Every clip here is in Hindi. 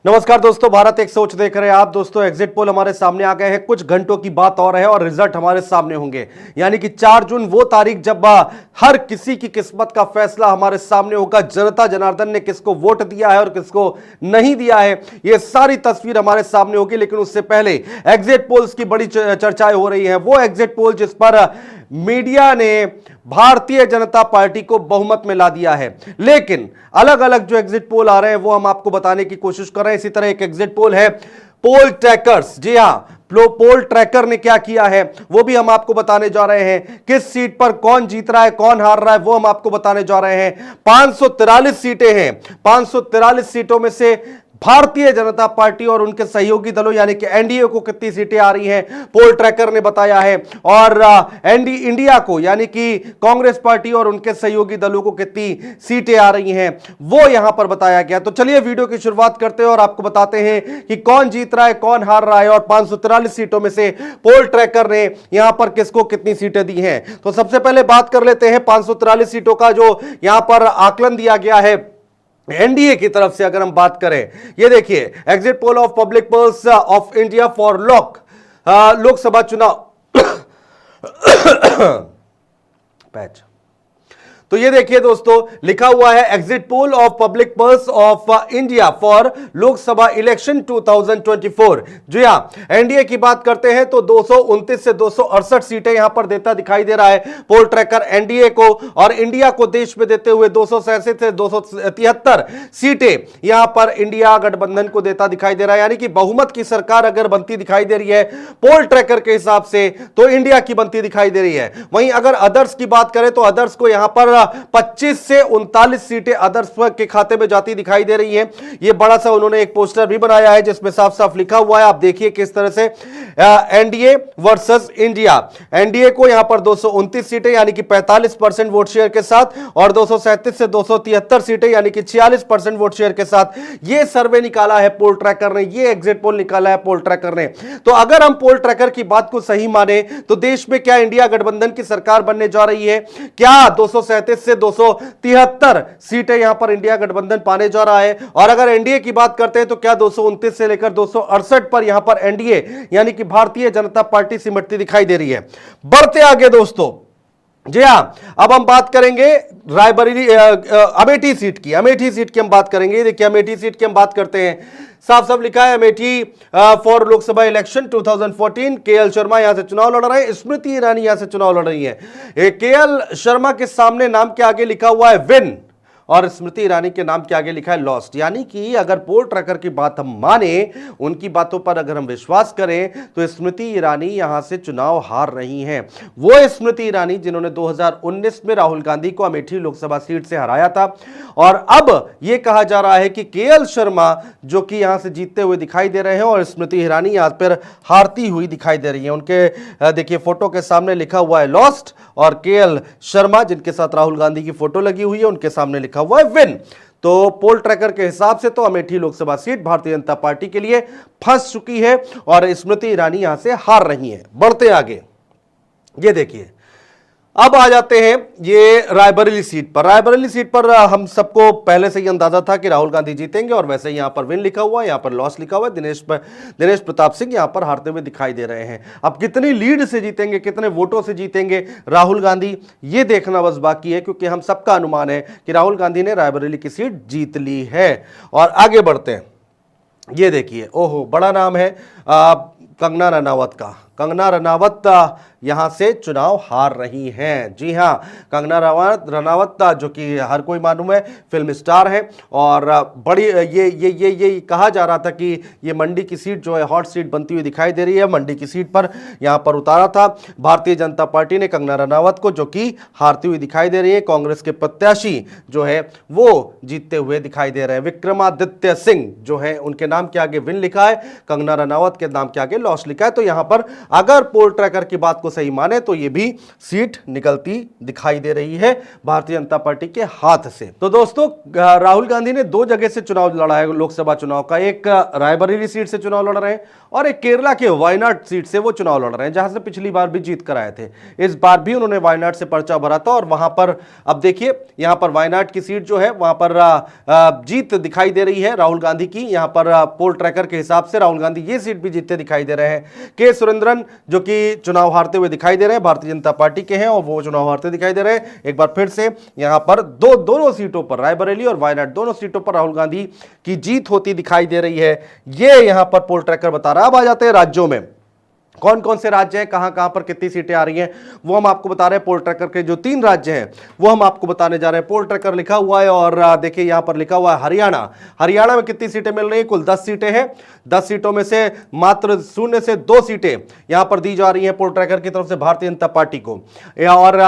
नमस्कार दोस्तों, भारत एक सोच देख रहे हैं आप। दोस्तों एग्जिट पोल हमारे सामने आ गए हैं, कुछ घंटों की बात और है और रिजल्ट हमारे सामने होंगे। यानी कि 4 जून वो तारीख जब हर किसी की किस्मत का फैसला हमारे सामने होगा। जनता जनार्दन ने किसको वोट दिया है और किसको नहीं दिया है, ये सारी तस्वीर हमारे सामने होगी। लेकिन उससे पहले एग्जिट पोल्स की बड़ी चर्चाएं हो रही हैं। वो एग्जिट पोल जिस पर मीडिया ने भारतीय जनता पार्टी को बहुमत में ला दिया है, लेकिन अलग अलग जो एग्जिट पोल आ रहे हैं वो हम आपको बताने की कोशिश कर रहे हैं। इसी तरह एक एग्जिट पोल है पोल ट्रैकर्स। जी हां, पोल ट्रैकर ने क्या किया है वो भी हम आपको बताने जा रहे हैं। किस सीट पर कौन जीत रहा है, कौन हार रहा है, वो हम आपको बताने जा रहे हैं। 543 सीटें हैं। 543 सीटों में से भारतीय जनता पार्टी और उनके सहयोगी दलों यानी कि एनडीए को कितनी सीटें आ रही हैं, पोल ट्रैकर ने बताया है। और इंडिया को यानी कि कांग्रेस पार्टी और उनके सहयोगी दलों को कितनी सीटें आ रही हैं, वो यहां पर बताया गया। तो चलिए वीडियो की शुरुआत करते हैं और आपको बताते हैं कि कौन जीत रहा है, कौन हार रहा है और 543 सीटों में से पोल ट्रैकर ने यहां पर किसको कितनी सीटें दी हैं। तो सबसे पहले बात कर लेते हैं 543 सीटों का जो यहां पर आकलन दिया गया है एनडीए की तरफ से। अगर हम बात करें, ये देखिए exit poll of public polls of India for Lok Sabha चुनाव पैच। तो ये देखिए दोस्तों, लिखा हुआ है exit poll of public polls of India for Lok Sabha election 2024। जी हां, एनडीए की बात करते हैं तो 229 से 268 सीटें यहां पर देता दिखाई दे रहा है पोल ट्रैकर एनडीए को, और इंडिया को देश में देते हुए 267 से 273 सीटें यहां पर इंडिया गठबंधन को देता दिखाई दे रहा है। यानी कि बहुमत की सरकार अगर बनती दिखाई दे रही है पोल ट्रैकर के हिसाब से तो इंडिया की बनती दिखाई दे रही है। वहीं अगर अदर्स की बात करें तो अदर्स को यहां पर 25 से 39 सीटें अदर्स के खाते में जाती दिखाई दे रही हैं। ये बड़ा सा उन्होंने एक पोस्टर भी बनाया है जिसमें साफ साफ लिखा हुआ है, आप देखिए किस तरह से एनडीए वर्सेस इंडिया। एनडीए को यहां पर 229 सीटें यानी कि 45% वोट शेयर के साथ और 237 से 273 सीटें यानी कि 46% वोट शेयर के साथ ये सर्वे निकाला है पोल ट्रैकर ने, ये एग्जिट पोल निकाला है पोल ट्रैकर ने। तो अगर हम पोल ट्रैकर की बात को सही माने तो देश में क्या इंडिया गठबंधन की सरकार बनने जा रही है? क्या 237 से 273 सीटें यहां पर इंडिया गठबंधन पाने जा रहा है? और अगर एनडीए की बात करते हैं तो क्या 229 से लेकर 268 पर यहां पर एनडीए यानी कि भारतीय जनता पार्टी सिमटती दिखाई दे रही है। बढ़ते आगे दोस्तों, जी हां, अब हम बात करेंगे रायबरेली अमेठी सीट की। अमेठी सीट की हम बात करेंगे। देखिए अमेठी सीट की हम बात करते हैं, साफ साफ लिखा है Amethi for Lok Sabha election 2014। KL Sharma यहां से चुनाव लड़ रहे हैं, स्मृति ईरानी यहां से चुनाव लड़ रही है। केएल शर्मा के सामने नाम के आगे लिखा हुआ है विन और स्मृति ईरानी के नाम के आगे लिखा है लॉस्ट। यानी कि अगर पोल ट्रैकर की बात हम माने, उनकी बातों पर अगर हम विश्वास करें तो स्मृति ईरानी यहां से चुनाव हार रही हैं। वो स्मृति ईरानी जिन्होंने 2019 में राहुल गांधी को अमेठी लोकसभा सीट से हराया था, और अब यह कहा जा रहा है कि केएल शर्मा जो कि यहां से जीतते हुए दिखाई दे रहे हैं और स्मृति ईरानी यहां पर हारती हुई दिखाई दे रही है। उनके देखिए फोटो के सामने लिखा हुआ है लॉस्ट और केएल शर्मा जिनके साथ राहुल गांधी की फोटो लगी हुई है उनके सामने लिखा हुआ है विन। तो पोल ट्रैकर के हिसाब से तो अमेठी लोकसभा सीट भारतीय जनता पार्टी के लिए फंस चुकी है और स्मृति ईरानी यहां से हार रही हैं। बढ़ते आगे, ये देखिए अब आ जाते हैं ये रायबरेली सीट पर। रायबरेली सीट पर हम सबको पहले से ही अंदाजा था कि राहुल गांधी जीतेंगे और वैसे ही यहां पर विन लिखा हुआ है, यहां पर लॉस लिखा हुआ है। दिनेश प्रताप सिंह यहां पर हारते हुए दिखाई दे रहे हैं। अब कितनी लीड से जीतेंगे, कितने वोटों से जीतेंगे राहुल गांधी, ये देखना बस बाकी है, क्योंकि हम सबका अनुमान है कि राहुल गांधी ने रायबरेली की सीट जीत ली है। और आगे बढ़ते हैं, ये देखिए ओहो बड़ा नाम है कंगना रनावत का। कंगना रनावत यहां से चुनाव हार रही हैं। जी हां, कंगना रनावत जो कि हर कोई मालूम है फिल्म स्टार है और बड़ी ये कहा जा रहा था कि ये मंडी की सीट जो है हॉट सीट बनती हुई दिखाई दे रही है। मंडी की सीट पर यहां पर उतारा था भारतीय जनता पार्टी ने कंगना रनावत को, जो कि हारती हुई दिखाई दे रही है। कांग्रेस के प्रत्याशी जो है वो जीतते हुए दिखाई दे रहे हैं। विक्रमादित्य सिंह जो है उनके नाम के आगे विन लिखा है, कंगना रनावत के नाम के आगे लॉस लिखा है। तो यहां पर अगर पोल ट्रैकर की बात को सही माने तो ये भी सीट निकलती दिखाई दे रही है भारतीय जनता पार्टी के हाथ से। तो दोस्तों राहुल गांधी ने दो जगह से चुनाव लड़ा है लोकसभा चुनाव का, एक रायबरेली सीट से चुनाव लड़ रहे हैं और एक केरला के वायनाड सीट से वो चुनाव लड़ रहे हैं, जहां से पिछली बार भी जीत कर आए थे। इस बार भी उन्होंने वायनाड से पर्चा भरा था और वहां पर अब देखिए यहां पर वायनाड की सीट जो है वहां पर जीत दिखाई दे रही है राहुल गांधी की। यहां पर पोल ट्रैकर के हिसाब से राहुल गांधी ये सीट भी जीतते दिखाई दे रहे हैं। के सुरेंद्रन जो कि चुनाव हारते हुए दिखाई दे रहे हैं, भारतीय जनता पार्टी के हैं और वो चुनाव हारते दिखाई दे रहे हैं। एक बार फिर से यहां पर दोनों सीटों पर, रायबरेली और वायनाड दोनों सीटों पर राहुल गांधी की जीत होती दिखाई दे रही है, ये यहां पर पोल ट्रैकर बता रहा है। अब आ जाते हैं राज्यों में, कौन कौन से राज्य हैं, कहां कहां पर कितनी सीटें आ रही हैं, वो हम आपको बता रहे हैं। पोल ट्रैकर के जो 3 राज्य हैं वो हम आपको बताने जा रहे हैं। पोल ट्रैकर लिखा हुआ है और देखिए यहां पर लिखा हुआ है हरियाणा। हरियाणा में कितनी सीटें मिल रही हैं? कुल 10 सीटें हैं। 10 सीटों में से मात्र 0 से 2 सीटें यहां पर दी जा रही हैं पोल ट्रैकर की तरफ से भारतीय जनता पार्टी को। और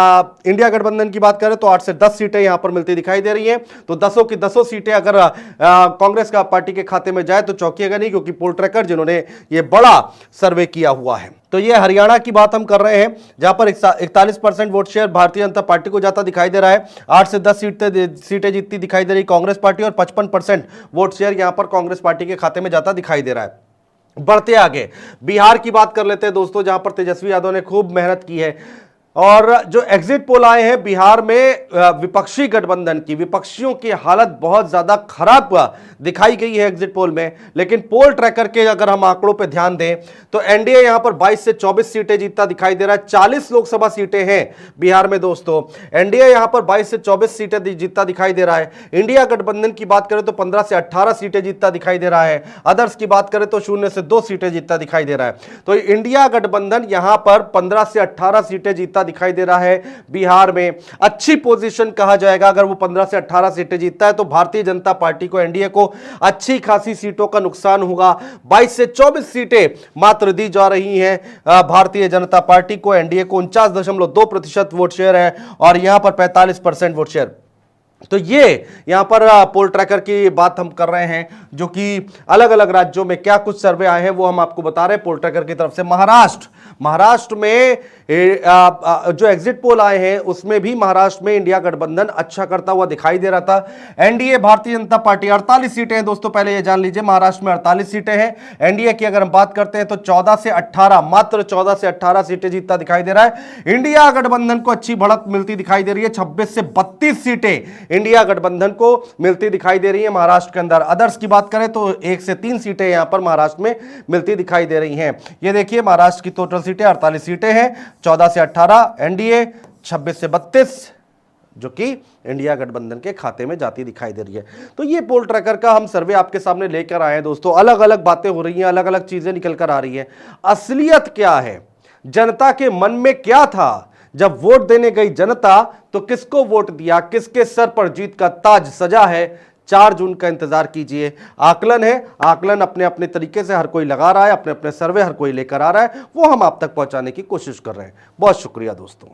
इंडिया गठबंधन की बात करें तो 8 से 10 सीटें यहां पर मिलती दिखाई दे रही हैं। तो 10 की 10 सीटें अगर कांग्रेस का पार्टी के खाते में जाए तो चौंकिएगा नहीं, क्योंकि पोल ट्रैकर जिन्होंने ये बड़ा सर्वे किया हुआ है। तो ये हरियाणा की बात हम कर रहे हैं, जहां पर 41% vote share Bharatiya Janata party को जाता दिखाई दे रहा है। 8 से 10 सीटें जीतती दिखाई दे रही कांग्रेस पार्टी और 55% वोट शेयर यहां पर कांग्रेस पार्टी के खाते में जाता दिखाई दे रहा है। बढ़ते आगे बिहार की बात कर लेते हैं दोस्तों, जहां पर तेजस्वी यादव ने खूब मेहनत की है और जो एग्जिट पोल आए हैं बिहार में विपक्षी गठबंधन की, विपक्षियों की हालत बहुत ज्यादा खराब दिखाई गई है एग्जिट पोल में। लेकिन पोल ट्रैकर के अगर हम आंकड़ों पे ध्यान दें तो एनडीए यहां पर 22 से 24 सीटें जीतता दिखाई दे रहा है। 40 लोकसभा सीटें हैं बिहार में दोस्तों, एनडीए यहां पर 22 से 24 सीटें जीतता दिखाई दे रहा है। इंडिया गठबंधन की बात करें तो 15 से 18 सीटें जीतता दिखाई दे रहा है। अदर्स की बात करें तो 0 से 2 सीटें जीतता दिखाई दे रहा है। तो इंडिया गठबंधन यहां पर 15 से 18 सीटें जीतता दिखाई दे रहा है बिहार में। अच्छी पोजीशन कहा जाएगा, अगर वो 15 से 18 सीटें जीतता है तो भारतीय जनता पार्टी को, एनडीए को अच्छी खासी सीटों का नुकसान होगा। 22 से 24 सीटें मात्र दी जा रही हैं भारतीय जनता पार्टी को, एनडीए को 49.2% वोट शेयर है और यहां पर 45% वोट शेयर। तो ये यहां पर पोल ट्रैकर की बात हम कर रहे हैं, जो कि अलग अलग राज्यों में क्या कुछ सर्वे आए हैं वो हम आपको बता रहे हैं पोल ट्रैकर की तरफ से। महाराष्ट्र में जो एग्जिट पोल आए हैं उसमें भी महाराष्ट्र में इंडिया गठबंधन अच्छा करता हुआ दिखाई दे रहा था। एनडीए भारतीय जनता पार्टी 48 सीटें हैं दोस्तों, पहले ये जान लीजिए, महाराष्ट्र में 48 सीटें हैं। एनडीए की अगर हम बात करते हैं तो 14 से 18, मात्र 14 से 18 सीटें जीतता दिखाई दे रहा है। इंडिया गठबंधन को अच्छी बढ़त मिलती दिखाई दे रही है, 26 से 32 सीटें इंडिया गठबंधन को मिलती दिखाई दे रही है महाराष्ट्र के अंदर। अदर्स की बात करें तो 1 से 3 सीटें यहां पर महाराष्ट्र में मिलती दिखाई दे रही हैं। ये देखिए महाराष्ट्र की टोटल सीटें 48 सीटें हैं, 14 से 18 एनडीए, 26 से 32 जो कि इंडिया गठबंधन के खाते में जाती दिखाई दे रही है। तो ये पोल ट्रैकर का हम सर्वे आपके सामने लेकर आए हैं दोस्तों। अलग अलग बातें हो रही हैं, अलग अलग चीजें निकल कर आ रही हैं। असलियत क्या है, जनता के मन में क्या था, जब वोट देने गई जनता तो किसको वोट दिया, किसके सर पर जीत का ताज सजा है, 4 जून का इंतजार कीजिए। आकलन है, आकलन अपने अपने तरीके से हर कोई लगा रहा है, अपने अपने सर्वे हर कोई लेकर आ रहा है, वो हम आप तक पहुंचाने की कोशिश कर रहे हैं। बहुत शुक्रिया दोस्तों।